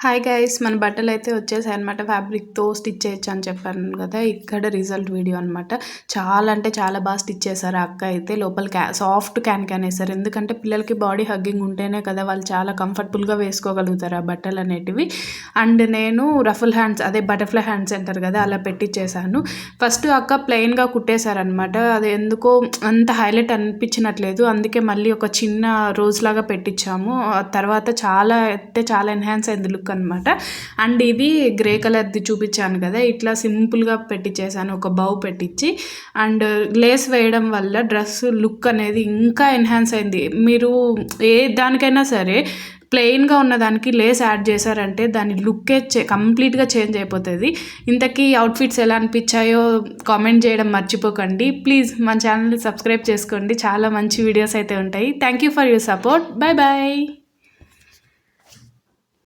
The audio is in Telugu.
హాయ్ గైస్, మన బట్టలైతే వచ్చేసాయన్నమాట. ఫ్యాబ్రిక్‌తో స్టిచ్ చేయొచ్చు అని చెప్పాను కదా! ఇక్కడ రిజల్ట్ వీడియో అనమాట. చాలా అంటే చాలా బాగా స్టిచ్ చేశారు ఆ అక్క అయితే. లోపల సాఫ్ట్ క్యాన్ ఏసారు. ఎందుకంటే పిల్లలకి బాడీ హగ్గింగ్ ఉంటేనే కదా వాళ్ళు చాలా కంఫర్టబుల్‌గా వేసుకోగలుగుతారు ఆ బట్టలనేటివి. అండ్ నేను రఫుల్ హ్యాండ్స్ అదే బటర్‌ఫ్లై హ్యాండ్స్ అంటారు కదా! అలా పెట్టిచ్చేసాను. ఫస్ట్ అక్క ప్లెయిన్‌గా కుట్టేశారనమాట. అది ఎందుకో అంత హైలైట్ అనిపించినట్లేదు. అందుకే మళ్ళీ ఒక చిన్న రోజ్ లాగా పెట్టించాము. తర్వాత చాలా ఎన్హాన్స్ అయింది లుక్ అనమాట. అండ్ ఇది గ్రే కలర్ది చూపించాను కదా, ఇట్లా సింపుల్గా పెట్టించేసాను ఒక బౌ పెట్టించి. అండ్ లేస్ వేయడం వల్ల డ్రెస్ లుక్ అనేది ఇంకా ఎన్హాన్స్ అయింది. మీరు ఏ దానికైనా సరే ప్లెయిన్గా ఉన్నదానికి లేస్ యాడ్ చేశారంటే దాని లుక్కే కంప్లీట్గా చేంజ్ అయిపోతుంది. ఇంతకీ అవుట్ఫిట్స్ ఎలా అనిపించాయో కామెంట్ చేయడం మర్చిపోకండి. ప్లీజ్ మన ఛానల్ని సబ్స్క్రైబ్ చేసుకోండి. చాలా మంచి వీడియోస్ అయితే ఉంటాయి. Thank you for your support. Bye bye.